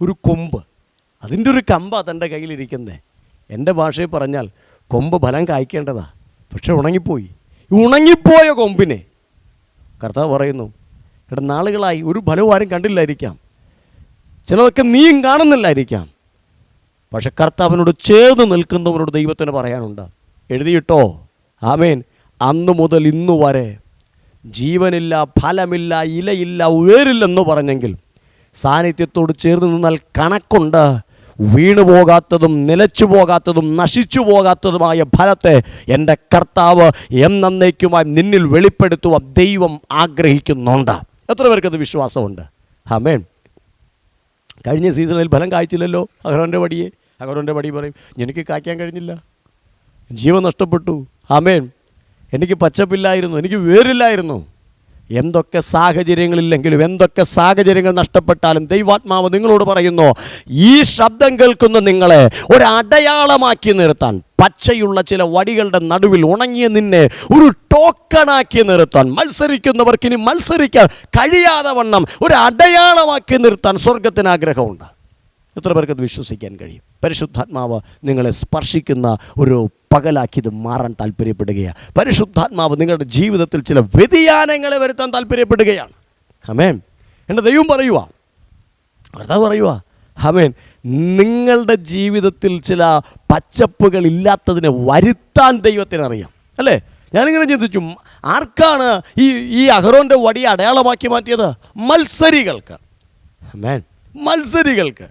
ഒരു കൊമ്പ്, അതിൻ്റെ ഒരു കമ്പാണ് തൻ്റെ കയ്യിലിരിക്കുന്നത്. എൻ്റെ ഭാഷയിൽ പറഞ്ഞാൽ കൊമ്പ് ഫലം കായ്ക്കേണ്ടതാ, പക്ഷെ ഉണങ്ങിപ്പോയ കൊമ്പിനെ കർത്താവ് പറയുന്നു, ഇവിടെ നാളുകളായി ഒരു ഫലവും ആരും കണ്ടില്ലായിരിക്കാം, ചിലതൊക്കെ നീയും കാണുന്നില്ലായിരിക്കാം, പക്ഷെ കർത്താവിനോട് ചേർന്ന് നിൽക്കുന്നവനോട് ദൈവത്തിന് പറയാനുണ്ട്, എഴുതിയിട്ടോ, ആമേൻ, അന്നു മുതൽ ഇന്നു വരെ ജീവനില്ല, ഫലമില്ല, ഇലയില്ല, വേരില്ലെന്ന് പറഞ്ഞെങ്കിൽ സാന്നിധ്യത്തോട് ചേർന്ന് നിന്നാൽ കണക്കുണ്ട്. വീണു പോകാത്തതും നിലച്ചു പോകാത്തതും നശിച്ചു പോകാത്തതുമായ ഫലത്തെ എൻ്റെ കർത്താവ് എന്നേക്കുമായി നിന്നിൽ വെളിപ്പെടുത്തുവാൻ ദൈവം ആഗ്രഹിക്കുന്നുണ്ട്. എത്ര പേർക്കത് വിശ്വാസമുണ്ട്? ആമേൻ. കഴിഞ്ഞ സീസണിൽ ഫലം കായ്ച്ചില്ലല്ലോ അഹരോൻ്റെ വടി പറയും, എനിക്ക് കായ്ക്കാൻ കഴിഞ്ഞില്ല, ജീവൻ നഷ്ടപ്പെട്ടു. ആമേൻ. എനിക്ക് പച്ചപ്പില്ലായിരുന്നു, എനിക്ക് വേരില്ലായിരുന്നു. എന്തൊക്കെ സാഹചര്യങ്ങളില്ലെങ്കിലും, എന്തൊക്കെ സാഹചര്യങ്ങൾ നഷ്ടപ്പെട്ടാലും ദൈവാത്മാവ് നിങ്ങളോട് പറയുന്നു, ഈ ശബ്ദം കേൾക്കുന്ന നിങ്ങളെ ഒരടയാളമാക്കി നിർത്താൻ, പച്ചയുള്ള ചില വടികളുടെ നടുവിൽ ഉണങ്ങിയ നിന്നെ ഒരു ടോക്കണാക്കി നിർത്താൻ, മത്സരിക്കുന്നവർക്ക് ഇനി മത്സരിക്കാൻ കഴിയാതെ വണ്ണം ഒരു അടയാളമാക്കി നിർത്താൻ സ്വർഗത്തിന് ആഗ്രഹമുണ്ട്. എത്ര പേർക്ക് അത് വിശ്വസിക്കാൻ കഴിയും? പരിശുദ്ധാത്മാവ് നിങ്ങളെ സ്പർശിക്കുന്ന ഒരു പകലാക്കി ഇത് മാറാൻ താല്പര്യപ്പെടുകയാണ്. പരിശുദ്ധാത്മാവ് നിങ്ങളുടെ ജീവിതത്തിൽ ചില വ്യതിയാനങ്ങളെ വരുത്താൻ താല്പര്യപ്പെടുകയാണ്. ആമേൻ. എൻ്റെ ദൈവം പറയുക, കർത്താവ് പറയുക, ആമേൻ, നിങ്ങളുടെ ജീവിതത്തിൽ ചില പച്ചപ്പുകൾ ഇല്ലാത്തതിനെ വരുത്താൻ ദൈവത്തിനറിയാം. അല്ലേ? ഞാനിങ്ങനെ ചിന്തിച്ചു, ആർക്കാണ് ഈ അഹരോൻ്റെ വടി അടയാളമാക്കി മാറ്റിയത്? മത്സരികൾക്ക്. ആമേൻ, മത്സരികൾക്ക്.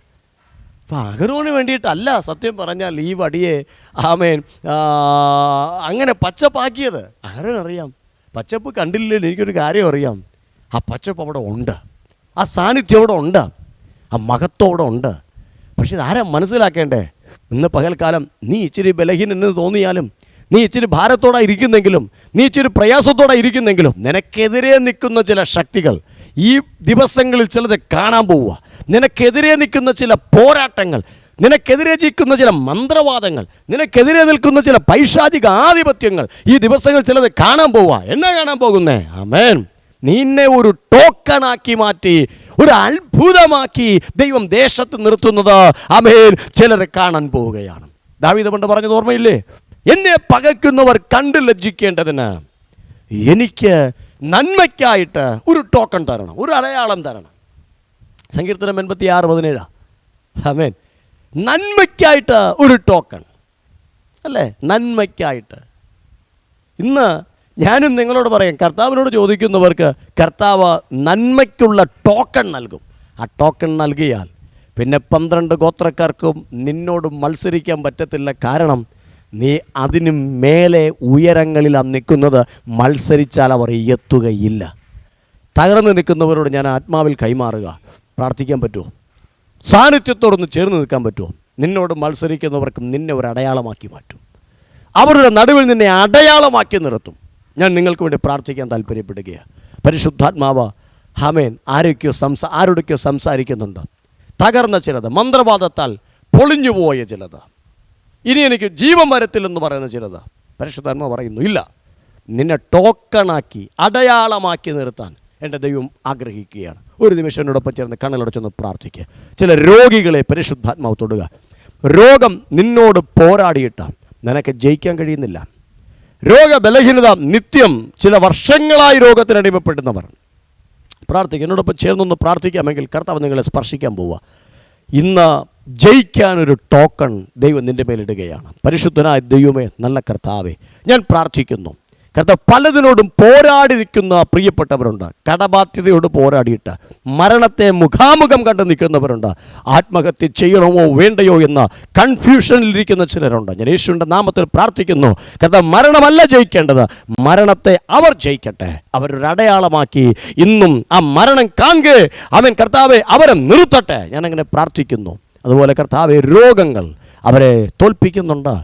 അപ്പം അഹരോന് വേണ്ടിയിട്ടല്ല സത്യം പറഞ്ഞാൽ ഈ വടിയെ ആമേൻ അങ്ങനെ പച്ചപ്പാക്കിയത്. അഹരോനറിയാം, പച്ചപ്പ് കണ്ടില്ലെങ്കിൽ എനിക്കൊരു കാര്യം അറിയാം, ആ പച്ചപ്പ് അവിടെ ഉണ്ട്, ആ സാന്നിധ്യം അവിടെ ഉണ്ട്, ആ മഹത്വം അവിടെ ഉണ്ട്. പക്ഷെ ഇതാരാ മനസ്സിലാക്കേണ്ടേ? ഇന്ന് പകൽക്കാലം നീ ഇച്ചിരി ബലഹീനെന്ന് തോന്നിയാലും, നീ ഇച്ചിരി ഭാരത്തോടെ ഇരിക്കുന്നെങ്കിലും, നീ ഇച്ചിരി പ്രയാസത്തോടെ ഇരിക്കുന്നെങ്കിലും, നിനക്കെതിരെ നിൽക്കുന്ന ചില ശക്തികൾ ഈ ദിവസങ്ങളിൽ ചിലത് കാണാൻ പോവുക. നിനക്കെതിരെ നിൽക്കുന്ന ചില പോരാട്ടങ്ങൾ, നിനക്കെതിരെ നിൽക്കുന്ന ചില മന്ത്രവാദങ്ങൾ, നിനക്കെതിരെ നിൽക്കുന്ന ചില പൈശാചിക ആധിപത്യങ്ങൾ ഈ ദിവസങ്ങൾ ചിലത് കാണാൻ പോവുക. എന്നാ കാണാൻ പോകുന്നേ? ആമേൻ, നിന്നെ ഒരു ടോക്കണാക്കി മാറ്റി, ഒരു അത്ഭുതമാക്കി ദൈവം ദേശത്ത് നിർത്തുന്നത് ആമേൻ ചിലരെ കാണാൻ പോവുകയാണ്. ദാവീദ് പണ്ട് പറഞ്ഞത് ഓർമ്മയില്ലേ? എന്നെ പകയ്ക്കുന്നവർ കണ്ട് ലജ്ജിക്കേണ്ടതിന് എനിക്ക് നന്മയ്ക്കായിട്ട് ഒരു ടോക്കൺ തരണം, ഒരു അടയാളം തരണം. സങ്കീർത്തനം 86:17. ആമേൻ. നന്മയ്ക്കായിട്ട് ഒരു ടോക്കൺ, അല്ലേ? നന്മയ്ക്കായിട്ട്. ഇന്ന് ഞാനും നിങ്ങളോട് പറയാം, കർത്താവിനോട് ചോദിക്കുന്നവർക്ക് കർത്താവ് നന്മയ്ക്കുള്ള ടോക്കൺ നൽകും. ആ ടോക്കൺ നൽകിയാൽ പിന്നെ 12 ഗോത്രക്കാർക്കും നിന്നോട് മത്സരിക്കാൻ പറ്റത്തില്ല. കാരണം നീ അതിനു മേലെ ഉയരങ്ങളിലാണ് നിൽക്കുന്നത്. മത്സരിച്ചാൽ അവർ എത്തുകയില്ല. തകർന്നു നിൽക്കുന്നവരോട് ഞാൻ ആത്മാവിൽ കൈമാറുക, പ്രാർത്ഥിക്കാൻ പറ്റുമോ? സാന്നിധ്യത്തോടൊന്ന് ചേർന്ന് നിൽക്കാൻ പറ്റുമോ? നിന്നോട് മത്സരിക്കുന്നവർക്കും നിന്നെ ഒരു അടയാളമാക്കി മാറ്റും. അവരുടെ നടുവിൽ നിന്നെ അടയാളമാക്കി നിർത്തും. ഞാൻ നിങ്ങൾക്ക് വേണ്ടി പ്രാർത്ഥിക്കാൻ താല്പര്യപ്പെടുകയാണ്. പരിശുദ്ധാത്മാവ് ആമേൻ ആരോടൊക്കെയോ സംസാരിക്കുന്നുണ്ട്. തകർന്ന ചിലത്, മന്ത്രവാദത്താൽ പൊളിഞ്ഞുപോയ ചിലത്, ഇനി എനിക്ക് ജീവൻ വരത്തില്ലെന്ന് പറയുന്ന ചിലത്, പരിശുദ്ധാത്മാവ് പറയുന്നു, ഇല്ല, നിന്നെ ടോക്കണാക്കി അടയാളമാക്കി നിർത്താൻ എൻ്റെ ദൈവം ആഗ്രഹിക്കുകയാണ്. ഒരു നിമിഷം എന്നോടൊപ്പം ചേർന്ന് കണ്ണുകളടച്ചൊന്ന് പ്രാർത്ഥിക്കുക. ചില രോഗികളെ പരിശുദ്ധാത്മാവ് തൊടുക. രോഗം നിന്നോട് പോരാടിയിട്ട് നിനക്ക് ജയിക്കാൻ കഴിയുന്നില്ല. രോഗബലഹീനത നിത്യം ചില വർഷങ്ങളായി രോഗത്തിനടിമപ്പെടുന്നവർ പ്രാർത്ഥിക്കുക. എന്നോടൊപ്പം ചേർന്നൊന്ന് പ്രാർത്ഥിക്കാമെങ്കിൽ കർത്താവ് നിങ്ങളെ സ്പർശിക്കാൻ പോവുക. ഇന്ന് ജയിക്കാനൊരു ടോക്കൺ ദൈവം നിൻ്റെ മേലിടുകയാണ്. പരിശുദ്ധനായ ദൈവമേ, നല്ല കർത്താവേ, ഞാൻ പ്രാർത്ഥിക്കുന്നു. കർത്താവ്, പലതിനോടും പോരാടി നിൽക്കുന്ന പ്രിയപ്പെട്ടവരുണ്ട്. കടബാധ്യതയോട് പോരാടിയിട്ട് മരണത്തെ മുഖാമുഖം കണ്ട് നിൽക്കുന്നവരുണ്ട്. ആത്മഹത്യ ചെയ്യണമോ വേണ്ടയോ എന്ന കൺഫ്യൂഷനിലിരിക്കുന്ന ചിലരുണ്ട്. ഞാൻ യേശുവിൻ്റെ നാമത്തിൽ പ്രാർത്ഥിക്കുന്നു. കർത്താവ്, മരണമല്ല ജയിക്കേണ്ടത്, മരണത്തെ അവർ ജയിക്കട്ടെ. അവരൊരു അടയാളമാക്കി ഇന്നും ആ മരണം കാണുക. അവൻ കർത്താവെ അവരെ നിർത്തട്ടെ. ഞാനങ്ങനെ പ്രാർത്ഥിക്കുന്നു. അതുപോലെ കർത്താവെ, രോഗങ്ങൾ അവരെ തോൽപ്പിക്കുന്നുണ്ട്.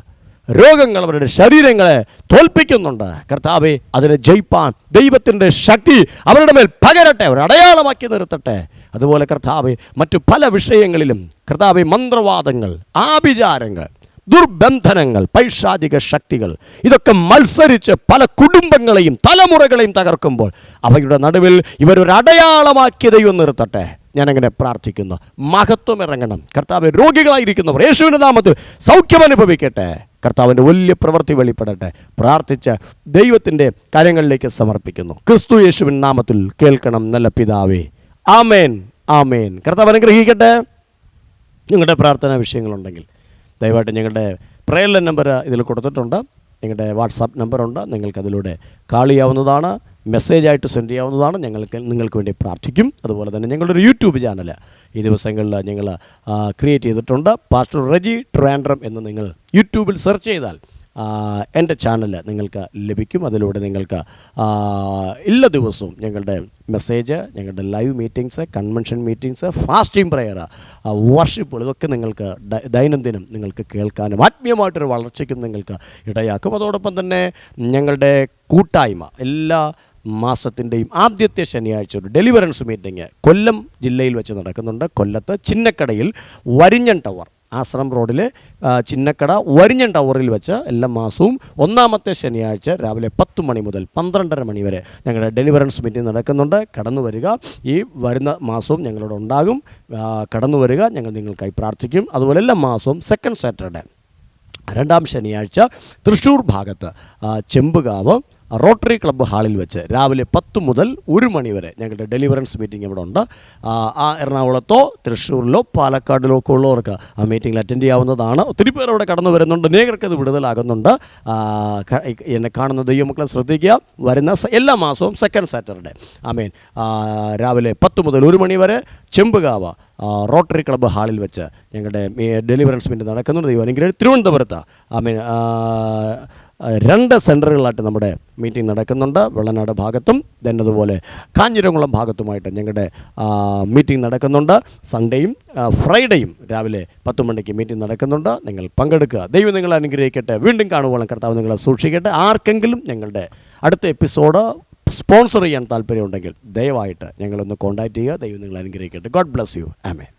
രോഗങ്ങൾ അവരുടെ ശരീരങ്ങളെ തോൽപ്പിക്കുന്നുണ്ട്. കർത്താവെ, അതിനെ ജയിപ്പാൻ ദൈവത്തിൻ്റെ ശക്തി അവരുടെ മേൽ പകരട്ടെ, ഒരു അടയാളമാക്കി നിർത്തട്ടെ. അതുപോലെ കർത്താവെ, മറ്റു പല വിഷയങ്ങളിലും കർത്താവെ, മന്ത്രവാദങ്ങൾ, ആഭിചാരങ്ങൾ, ദുർബന്ധനങ്ങൾ, പൈശാചിക ശക്തികൾ, ഇതൊക്കെ മത്സരിച്ച് പല കുടുംബങ്ങളെയും തലമുറകളെയും തകർക്കുമ്പോൾ അവയുടെ നടുവിൽ ഇവരൊരു അടയാളമാക്കി ദൈവം നിർത്തട്ടെ. ഞാനങ്ങനെ പ്രാർത്ഥിക്കുന്നു. മഹത്വം ഇറങ്ങണം. കർത്താവ്, രോഗികളായിരിക്കുന്നവർ യേശുവിൻ്റെ നാമത്തിൽ സൗഖ്യം അനുഭവിക്കട്ടെ. കർത്താവിൻ്റെ വലിയ പ്രവൃത്തി വെളിപ്പെടട്ടെ. പ്രാർത്ഥിച്ച ദൈവത്തിൻ്റെ കാര്യങ്ങളിലേക്ക് സമർപ്പിക്കുന്നു. ക്രിസ്തു യേശുവിൻ നാമത്തിൽ കേൾക്കണം നല്ല പിതാവേ. ആമേൻ, ആമേൻ. കർത്താവ് അനുഗ്രഹിക്കട്ടെ. നിങ്ങളുടെ പ്രാർത്ഥനാ വിഷയങ്ങളുണ്ടെങ്കിൽ ദയവായിട്ട് ഞങ്ങളുടെ പ്രയർ ലൈൻ നമ്പർ ഇതിൽ കൊടുത്തിട്ടുണ്ട്. ഞങ്ങളുടെ വാട്സാപ്പ് നമ്പറുണ്ട്. നിങ്ങൾക്കതിലൂടെ കാൾ ചെയ്യാവുന്നതാണ്, മെസ്സേജായിട്ട് സെൻഡ് ചെയ്യാവുന്നതാണ്. നിങ്ങൾക്ക് വേണ്ടി പ്രാർത്ഥിക്കും. അതുപോലെ തന്നെ ഞങ്ങളുടെ ഒരു യൂട്യൂബ് ചാനൽ ഈ ദിവസങ്ങളിൽ ഞങ്ങൾ ക്രിയേറ്റ് ചെയ്തിട്ടുണ്ട്. പാസ്റ്റർ റെജി ട്രാൻഡ്രം എന്ന് നിങ്ങൾ യൂട്യൂബിൽ സെർച്ച് ചെയ്താൽ എൻ്റെ ചാനൽ നിങ്ങൾക്ക് ലഭിക്കും. അതിലൂടെ നിങ്ങൾക്ക് എല്ലാ ദിവസവും ഞങ്ങളുടെ മെസ്സേജ്, ഞങ്ങളുടെ live meetings, convention meetings, fasting prayer, വർഷിപ്പുകൾ, ഇതൊക്കെ നിങ്ങൾക്ക് ദൈനംദിനം നിങ്ങൾക്ക് കേൾക്കാനും ആത്മീയമായിട്ടൊരു വളർച്ചയ്ക്കും നിങ്ങൾക്ക് ഇടയാക്കും. അതോടൊപ്പം തന്നെ ഞങ്ങളുടെ കൂട്ടായ്മ എല്ലാ മാസത്തിൻ്റെയും ആദ്യത്തെ ശനിയാഴ്ച ഒരു ഡെലിവറൻസ് മീറ്റിംഗ് കൊല്ലം ജില്ലയിൽ വെച്ച് നടക്കുന്നുണ്ട്. കൊല്ലത്ത് ചിന്നക്കടയിൽ വരിഞ്ഞൻ ടവർ, ആശ്രം റോഡിലെ ചിന്നക്കട വരിഞ്ഞൻ ടവറിൽ വെച്ച് എല്ലാ മാസവും ഒന്നാമത്തെ ശനിയാഴ്ച രാവിലെ 10 മണി മുതൽ 12:30 മണി വരെ ഞങ്ങളുടെ ഡെലിവറൻസ് മീറ്റിംഗ് നടക്കുന്നുണ്ട്. കടന്നു വരിക. ഈ വരുന്ന മാസവും ഞങ്ങളോട് ഉണ്ടാകും. കടന്നു വരിക. ഞങ്ങൾ നിങ്ങൾക്കായി പ്രാർത്ഥിക്കും. അതുപോലെ എല്ലാ മാസവും സെക്കൻഡ് സാറ്റർഡേ, രണ്ടാം ശനിയാഴ്ച തൃശ്ശൂർ ഭാഗത്ത് ചെമ്പുകാവ് റോട്ടറി ക്ലബ്ബ് ഹാളിൽ വെച്ച് രാവിലെ 10 മുതൽ 1 മണി വരെ ഞങ്ങളുടെ ഡെലിവറൻസ് മീറ്റിംഗ് ഇവിടെ ഉണ്ട്. എറണാകുളത്തോ തൃശ്ശൂരിലോ പാലക്കാടിലോ ഒക്കെ ഉള്ളവർക്ക് ആ മീറ്റിങ്ങിൽ അറ്റൻഡ് ചെയ്യാവുന്നതാണ്. ഒത്തിരി പേർ അവിടെ കടന്നു വരുന്നുണ്ട്. അനേകർക്ക് അത് വിടുതലാകുന്നുണ്ട്. എന്നെ കാണുന്ന ദൈവമക്കളെ ശ്രദ്ധിക്കുക. വരുന്ന എല്ലാ മാസവും സെക്കൻഡ് സാറ്റർഡേ ആമേൻ രാവിലെ 10 മുതൽ 1 മണി വരെ ചെമ്പുകാവ് റോട്ടറി ക്ലബ്ബ് ഹാളിൽ വെച്ച് ഞങ്ങളുടെ ഡെലിവറൻസ് മീറ്റിംഗ് നടക്കുന്നുണ്ട്. ദൈവം അനുഗ്രഹിക്കട്ടെ. തിരുവനന്തപുരത്ത് ആമേൻ 2 സെൻറ്ററുകളായിട്ട് നമ്മുടെ മീറ്റിംഗ് നടക്കുന്നുണ്ട്. വെള്ളനാട് ഭാഗത്തും അതുപോലെ കാഞ്ഞിരംകുളം ഭാഗത്തുമായിട്ട് ഞങ്ങളുടെ മീറ്റിംഗ് നടക്കുന്നുണ്ട്. സൺഡേയും ഫ്രൈഡേയും രാവിലെ 10 മണിക്ക് മീറ്റിംഗ് നടക്കുന്നുണ്ട്. നിങ്ങൾ പങ്കെടുക്കുക. ദൈവം നിങ്ങളെ അനുഗ്രഹിക്കട്ടെ. വീണ്ടും കാണുവോളം കർത്താവ് നിങ്ങളെ സൂക്ഷിക്കട്ടെ. ആർക്കെങ്കിലും ഞങ്ങളുടെ അടുത്ത എപ്പിസോഡ് സ്പോൺസർ ചെയ്യാൻ താല്പര്യമുണ്ടെങ്കിൽ ദയവായിട്ട് ഞങ്ങളൊന്ന് കോൺടാക്റ്റ് ചെയ്യുക. ദൈവം നിങ്ങളെ അനുഗ്രഹിക്കട്ടെ. God bless you. ആമേൻ.